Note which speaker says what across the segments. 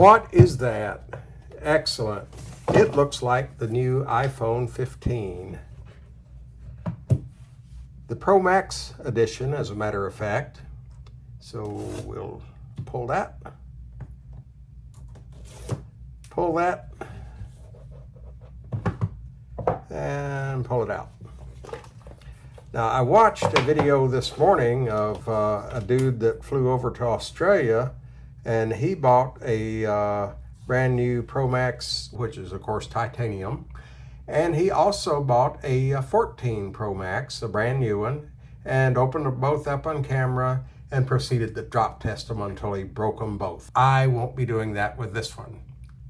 Speaker 1: What is that? Excellent. It looks like the new iPhone 15. The Pro Max edition, as a matter of fact. So we'll pull that. Pull that. And pull it out. Now, I watched a video this morning of a dude that flew over to Australia, and he bought a brand new Pro Max, which is of course titanium, and he also bought a 14 Pro Max, a brand new one, and opened them both up on camera and proceeded to drop test them until he broke them both. I won't be doing that with this one,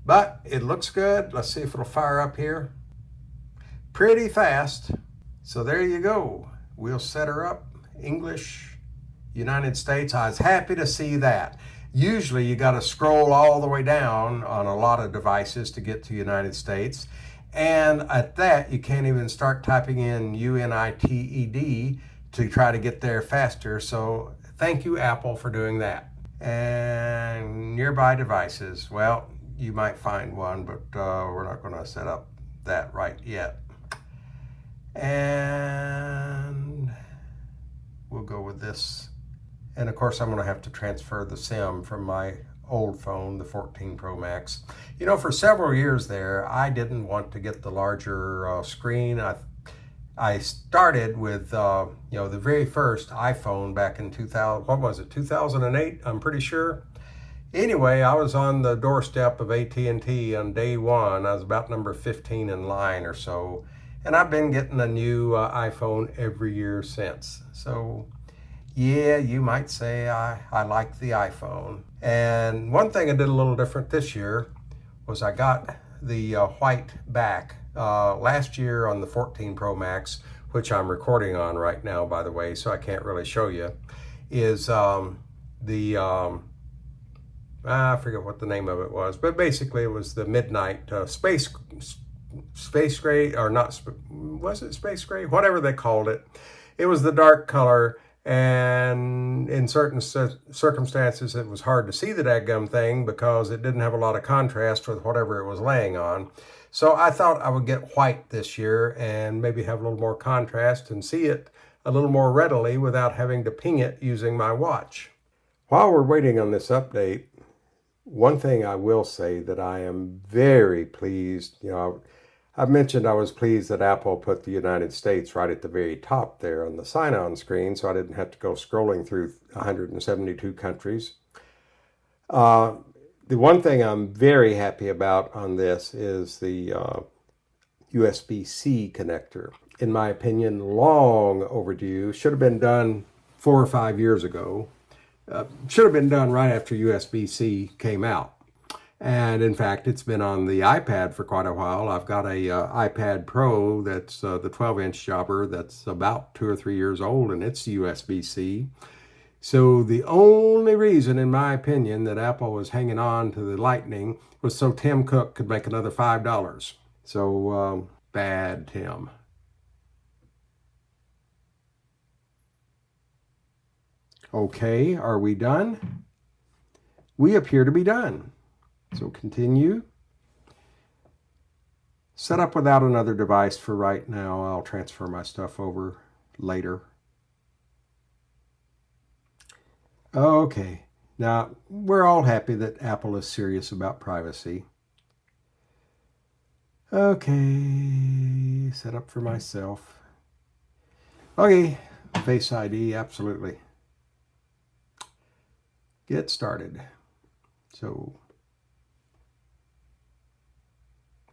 Speaker 1: but it looks good. Let's see if it'll fire up here. Pretty fast. So there you go. We'll set her up. English, United States. I was happy to see that. Usually you got to scroll all the way down on a lot of devices to get to United States. And at that, you can't even start typing in UNITED to try to get there faster. So thank you, Apple, for doing that. And nearby devices. Well, you might find one, but we're not going to set up that right yet. And we'll go with this. And of course, I'm going to have to transfer the SIM from my old phone, the 14 Pro Max. You know, for several years there, I didn't want to get the larger screen. I started with, the very first iPhone back in 2000, what was it, 2008, I'm pretty sure. Anyway, I was on the doorstep of AT&T on day one. I was about number 15 in line or so. And I've been getting a new iPhone every year since. So yeah, you might say I like the iPhone. And one thing I did a little different this year was I got the white back. Last year on the 14 Pro Max, which I'm recording on right now, by the way, so I can't really show you, is I forget what the name of it was, but basically it was the midnight space gray, or not, was it space gray? Whatever they called it. It was the dark color, and in certain circumstances it was hard to see the dadgum thing because it didn't have a lot of contrast with whatever it was laying on. So I thought I would get white this year and maybe have a little more contrast and see it a little more readily without having to ping it using my watch. While we're waiting on this update, one thing I will say that I am very pleased, I've mentioned I was pleased that Apple put the United States right at the very top there on the sign-on screen, so I didn't have to go scrolling through 172 countries. The one thing I'm very happy about on this is the USB-C connector. In my opinion, long overdue. Should have been done 4 or 5 years ago. Should have been done right after USB-C came out. And in fact, it's been on the iPad for quite a while. I've got a iPad Pro that's the 12-inch jobber that's about 2 or 3 years old, and it's USB-C. So the only reason, in my opinion, that Apple was hanging on to the Lightning was so Tim Cook could make another $5. So bad, Tim. Okay, are we done? We appear to be done. So continue. Set up without another device for right now. I'll transfer my stuff over later. Okay, now we're all happy that Apple is serious about privacy. Okay, set up for myself. Okay, Face ID, absolutely. Get started. So,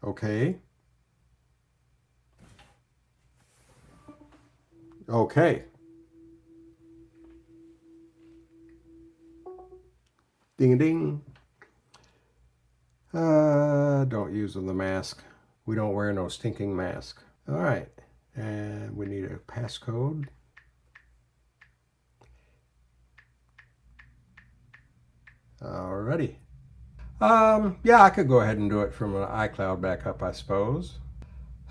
Speaker 1: okay. Okay. Ding a ding. Don't use the mask. We don't wear no stinking mask. All right. And we need a passcode. Alrighty. Yeah, I could go ahead and do it from an iCloud backup, I suppose.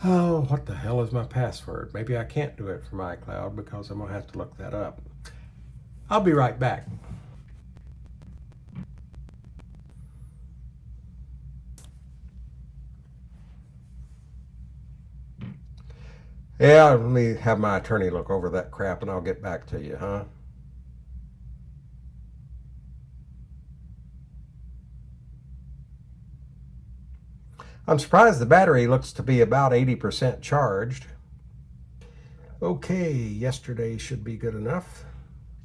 Speaker 1: Oh, what the hell is my password? Maybe I can't do it from iCloud because I'm going to have to look that up. I'll be right back. Yeah, let me have my attorney look over that crap and I'll get back to you, huh? I'm surprised the battery looks to be about 80% charged. Okay, yesterday should be good enough.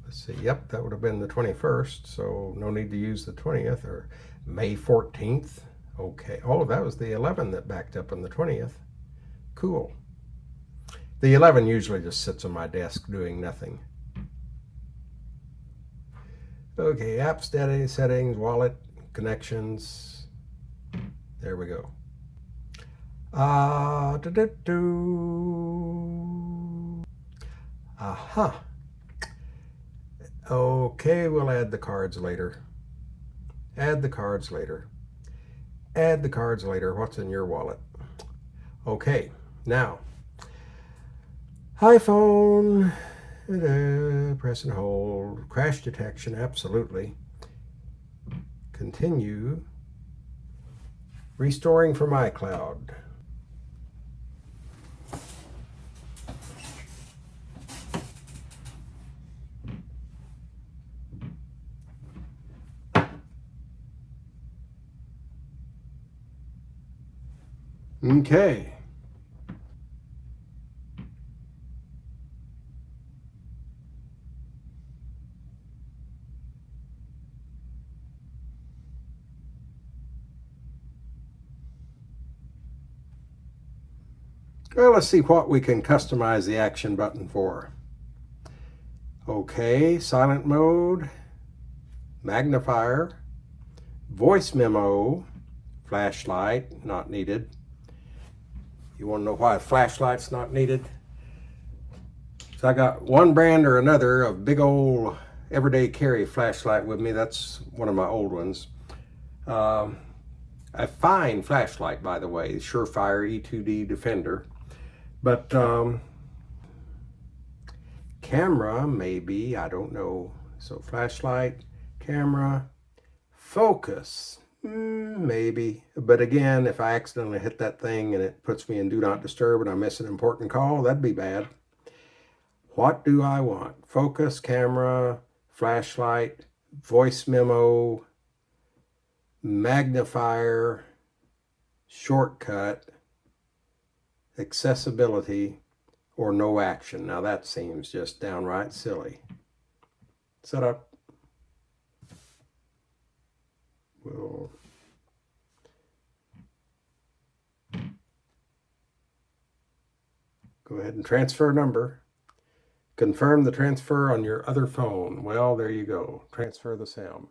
Speaker 1: Let's see, yep, that would have been the 21st, so no need to use the 20th, or May 14th. Okay, oh, that was the 11 that backed up on the 20th. Cool. The 11 usually just sits on my desk doing nothing. Okay, apps, data, settings, wallet, connections. There we go. Aha. Okay, we'll add the cards later. Add the cards later. Add the cards later. What's in your wallet? Okay, now, iPhone, press and hold, crash detection, absolutely. Continue. Restoring from iCloud. Okay. Well, let's see what we can customize the action button for. Okay, silent mode, magnifier, voice memo, flashlight, not needed. You want to know why a flashlight's not needed? So I got one brand or another of big old everyday carry flashlight with me. That's one of my old ones. A fine flashlight, by the way, Surefire E2D Defender. But camera, maybe, I don't know. So flashlight, camera, focus, maybe. But again, if I accidentally hit that thing and it puts me in do not disturb and I miss an important call, that'd be bad. What do I want? Focus, camera, flashlight, voice memo, magnifier, shortcut, accessibility, or no action. Now that seems just downright silly. Set up. We'll go ahead and transfer number. Confirm the transfer on your other phone. Well, there you go. Transfer the SIM.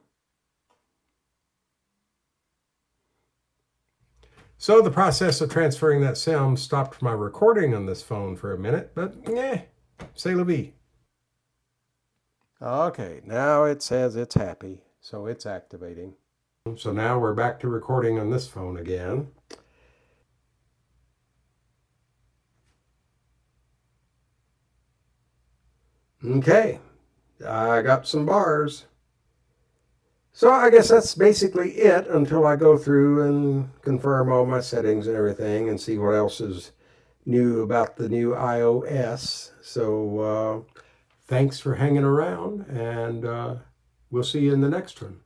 Speaker 1: So the process of transferring that SIM stopped my recording on this phone for a minute, but c'est la vie. Okay, now it says it's happy, so it's activating. So now we're back to recording on this phone again. Okay, I got some bars. So I guess that's basically it until I go through and confirm all my settings and everything and see what else is new about the new iOS. So thanks for hanging around, and we'll see you in the next one.